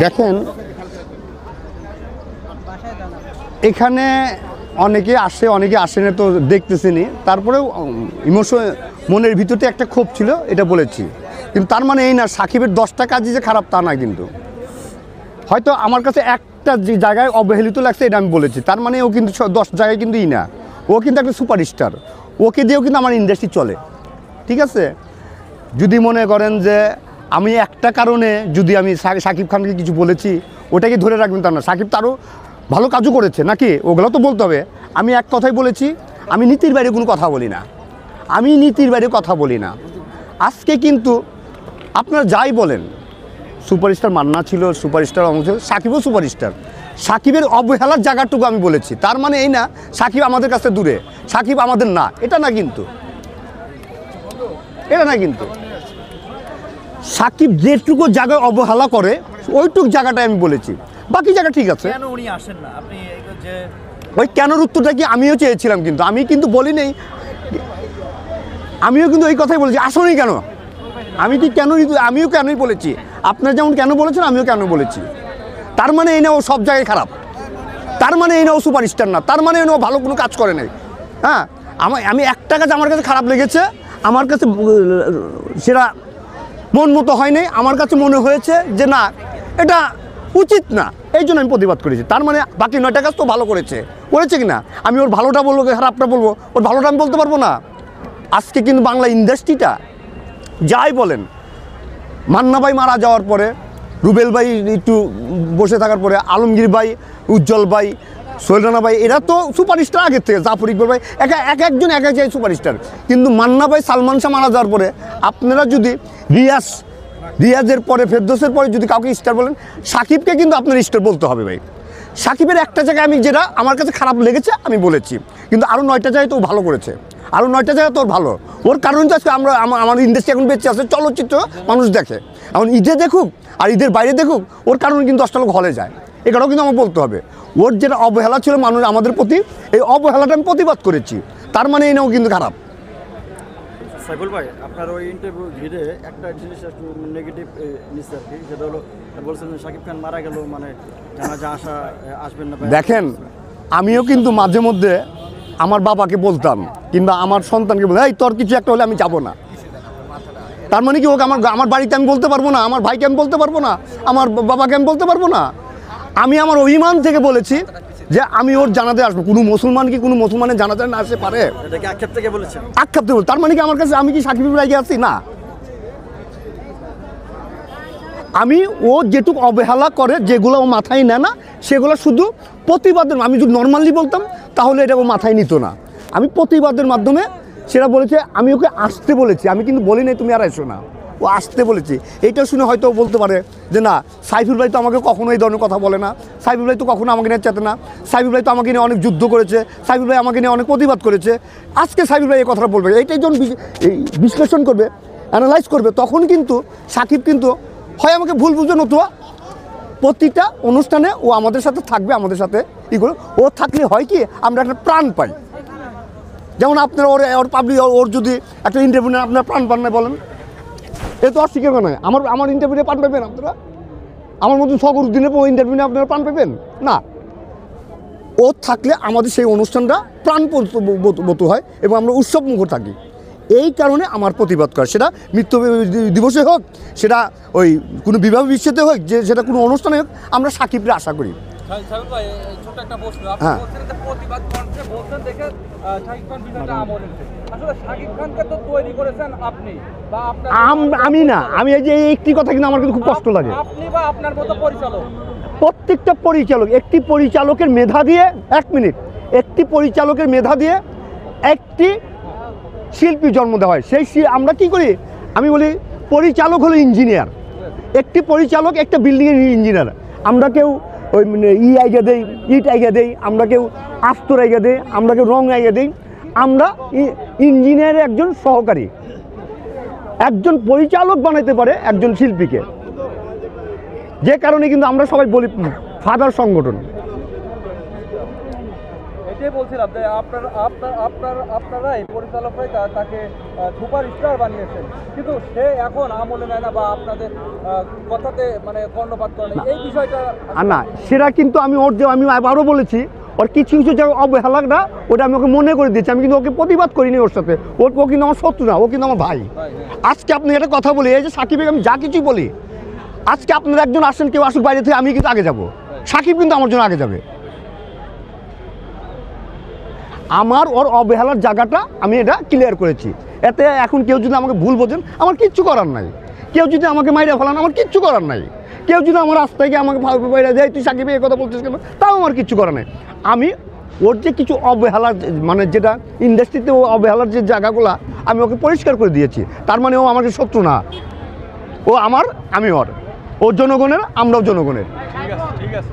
দেখেন এখানে অনেকে আসে অনেকে আসে না তো দেখতেছেনি, তারপরেও ইমোশন মনের ভিতরে একটা ক্ষোভ ছিল, এটা বলেছি। কিন্তু তার মানে এই না সাকিবের 10টা কাজই যে খারাপ তা না, কিন্তু হয়তো আমার কাছে একটা যে জায়গায় অবহেলিত লাগছে এটা আমি বলেছি, তার মানে ও কিন্তু 10 জায়গায় কিন্তু না, ও কিন্তু একটা সুপারস্টার, ওকে দিয়েও কিন্তু আমার ইন্ডাস্ট্রি চলে, ঠিক আছে। যদি মনে করেন যে আমি একটা কারণে যদি আমি সাকিব খানকে কিছু বলেছি ওটাকে ধরে রাখবেন তা না, সাকিব তারও ভালো কাজও করেছে নাকি, ওগুলো তো বলতে হবে। আমি এক কথাই বলেছি, আমি নীতির বাইরে কোনো কথা বলি না, আমি নীতির বাইরে কথা বলি না। আজকে কিন্তু আপনারা যাই বলেন, সুপারস্টার মান্না ছিল, সুপারস্টার অমুক ছিল, সাকিবও সুপারস্টার, সাকিবের অবহেলার জায়গাটুকু আমি বলেছি। তার মানে এই না সাকিব আমাদের কাছে দূরে, সাকিব আমাদের না, এটা না কিন্তু, এটা না কিন্তু। সাকিব যেটুকু জায়গায় অবহেলা করে ওইটুক জায়গাটাই আমি বলেছি, বাকি জায়গা ঠিক আছে। কেন উনি আসেন না আপনি যে ওই কেনর উত্তরটা কি আমিও চেয়েছিলাম, কিন্তু আমি কিন্তু বলি নেই, আমিও কিন্তু এই কথাই বলেছি আসলেই কেন, আমি কি কেন, আমিও কেনই বলেছি, আপনার যেমন কেন বলেছেন আমিও কেন বলেছি। তার মানে এই না ও সব জায়গায় খারাপ, তার মানে এই না ও সুপারস্টার না, তার মানে এই না ও ভালো কোনো কাজ করে নাই। হ্যাঁ, আমি একটা কাজ আমার কাছে খারাপ লেগেছে, আমার কাছে সেটা মন মতো হয় নাই, আমার কাছে মনে হয়েছে যে না এটা উচিত না, এই জন্য আমি প্রতিবাদ করেছি। তার মানে বাকি 9টা কাজ তো ভালো করেছে কি না, আমি ওর ভালোটা বলবো খারাপটা বলবো, ওর ভালোটা আমি বলতে পারবো না। আজকে কিন্তু বাংলা ইন্ডাস্ট্রিটা যাই বলেন, মান্না ভাই মারা যাওয়ার পরে, রুবেল ভাই একটু বসে থাকার পরে, আলমগীর ভাই, উজ্জ্বল ভাই, সোহেল রানা ভাই, এরা তো সুপারস্টার আগের থেকে, জাফর ইকবাল ভাই একজন এক এক জায়গায় সুপারস্টার। কিন্তু মান্না ভাই, সালমান শাহ মারা যাওয়ার পরে আপনারা যদি রিয়াজের পরে, ফেরদৌসের পরে যদি কাউকে স্টার বলেন, সাকিবকে কিন্তু আপনার স্টার বলতে হবে ভাই। সাকিবের একটা জায়গায় আমি যেটা আমার কাছে খারাপ লেগেছে আমি বলেছি, কিন্তু আরও 9টা জায়গায় তো ভালো করেছে, আরও 9টা জায়গায় তোর ভালো। ওর কারণ তো আজকে আমার ইন্ডাস্ট্রি এখন বেঁচে আছে, চলচ্চিত্র মানুষ দেখে, এখন ঈদে দেখুক আর ঈদের বাইরে দেখুক, ওর কারণে কিন্তু 10টা লোক হলে যায়, এটাও কিন্তু আমার বলতে হবে। ওর যেটা অবহেলা ছিল মানুষ আমাদের প্রতি, এই অবহেলাটা আমি প্রতিবাদ করেছি, তার মানে এই নাও কিন্তু খারাপ। সাইফুল ভাই আপনার ওই ইন্টারভিউ ঘিরে একটা জিনিস একটু নেগেটিভ নিচ্ছে আর কি, যেটা হলো বলছেন শাকিব খান মারা গেল মানে জানাজা আসবেন না। দেখেন আমিও কিন্তু মাঝে মধ্যে আমার বাবাকে বলতাম কিংবা আমার সন্তানকে বলতাম, এই তোর কিছু একটা হলে আমি যাব না। তার মানে কি ওকে আমার বাড়িতে আমি বলতে পারবো না, আমার ভাইকে আমি বলতে পারবো না, আমার বাবাকে আমি বলতে পারবো না। আমি আমার অভিমান থেকে বলেছি যে আমি ওর জানাতে আসবো। কোনো মুসলমান কি কোনো মুসলমানের জানাতে না আসতে পারে? আক্ষেপ থেকে বলেছেন? আক্ষেপ থেকে বল, তার মানে কি আমার কাছে আমি কি সাকিবের রাগে আছি? না, আমি ও যেটুকু অবহেলা করে, যেগুলো ও মাথায় নেয় না, সেগুলো শুধু প্রতিবাদের, আমি যদি নর্মালি বলতাম তাহলে এটা ও মাথায় নিত না। আমি প্রতিবাদের মাধ্যমে সেটা বলেছে, আমি ওকে আসতে বলেছি, আমি কিন্তু বলি নাই তুমি আর এসো না, ও আসতে বলেছি। এইটা শুনে হয়তো বলতে পারে যে না সাইফুল ভাই তো আমাকে কখনো এই ধরনের কথা বলে না, সাইফুল ভাই তো কখনো আমাকে নিয়ে চেতে না, সাইফুল ভাই তো আমাকে নিয়ে অনেক যুদ্ধ করেছে, সাইফুল ভাই আমাকে নিয়ে অনেক প্রতিবাদ করেছে, আজকে সাইফুল ভাই এই কথাটা বলবে, এইটাই যখন বিশ্লেষণ করবে, অ্যানালাইজ করবে, তখন কিন্তু সাকিব কিন্তু হয় আমাকে ভুল বুঝবে, নতুবা প্রতিটা অনুষ্ঠানে ও আমাদের সাথে থাকবে, আমাদের সাথে এগুলো ও থাকলে হয় কি আমরা একটা প্রাণ পাই। যেমন আপনারা ওর পাবলিক ওর যদি একটা ইন্টারভিউ নেন আপনারা প্রাণ পান না বলেন, এ তো অস্বীকার নয়। আমার ইন্টারভিউতে প্রাণ পাবেন আপনারা? আমার মতো ফখরুদ্দিনের ইন্টারভিউ নিয়ে আপনারা প্রাণ পাবেন না। ও থাকলে আমাদের সেই অনুষ্ঠানটা প্রাণবন্ত হয় এবং আমরা উৎসব মুখর থাকি। এই কারণে আমার প্রতিবাদ করে, সেটা মৃত্যু দিবসে হোক, সেটা ওই কোনো বিবাহ বিচ্ছেদে হোক, যে সেটা কোনো অনুষ্ঠানে হোক, আমরা সাকিবরে আশা করি। হ্যাঁ, আমি না, আমি এই যে একটি কথা কিন্তু আমার কিন্তু খুব কষ্ট লাগে। প্রত্যেকটা পরিচালক, একটি পরিচালকের মেধা দিয়ে, একটি পরিচালকের মেধা দিয়ে একটি শিল্পী জন্ম দেওয়া হয়। সেই আমরা কি করি, আমি বলি পরিচালক হলো ইঞ্জিনিয়ার, একটি পরিচালক একটা বিল্ডিংয়ের ইঞ্জিনিয়ার। আমরা কেউ ওই আইগা দেই, ইট আইগা দেই, আমরা কেউ আস্তর আইগা দেই, আমরা কেউ রং আইগা দেই। আমরা ইঞ্জিনিয়ারের একজন সহকারী, একজন পরিচালক বানাইতে পারে একজন শিল্পীকে। যে কারণে কিন্তু আমরা সবাই বলি ফাদার সংগঠন। ওইটাই বলছিলাম যে আপনারাই পরিচালকরাই তাকে সুপারস্টার বানিয়েছেন, কিন্তু সে এখন আমলে নেয় না বা আপনাদের কথাতে মানে কর্ণপাত করে না, এই বিষয়টা আর না সেটা কিন্তু আমি আমি আবারও বলেছি, ওর কিছু কিছু জায়গায় অবহেলা না, ওটা আমি ওকে মনে করে দিচ্ছি, আমি কিন্তু ওকে প্রতিবাদ করিনি ওর সাথে, ও কিন্তু আমার শত্রু না, ও কিন্তু আমার ভাই। আজকে আপনি একটা কথা বলি, এই যে সাকিবকে আমি যা কিছুই বলি, আজকে আপনারা একজন আসেন, কেউ আসুক বাইরে থেকে, আমি কিন্তু আগে যাব, সাকিব কিন্তু আমার জন্য আগে যাবে। আমার ওর অবহেলার জায়গাটা আমি এটা ক্লিয়ার করেছি, এতে এখন কেউ যদি আমাকে ভুল বোঝেন আমার কিচ্ছু করার নাই, কেউ যদি আমাকে মাইরে ফেলান আমার কিচ্ছু করার নাই, কেউ যদি আমার রাস্তায় গিয়ে আমাকে বাইরে যায় তুই সাকিব এই কথা বলছিস কেন, তাও আমার কিচ্ছু করার নাই। আমি ওর যে কিছু অবহেলার মানে যেটা ইন্ডাস্ট্রিতে ও অবহেলার যে জায়গাগুলো আমি ওকে পরিষ্কার করে দিয়েছি, তার মানে ও আমাকে শত্রু না, ও আমার, আমি ওর, ওর জনগণের, আমরাও জনগণের। ঠিক আছে।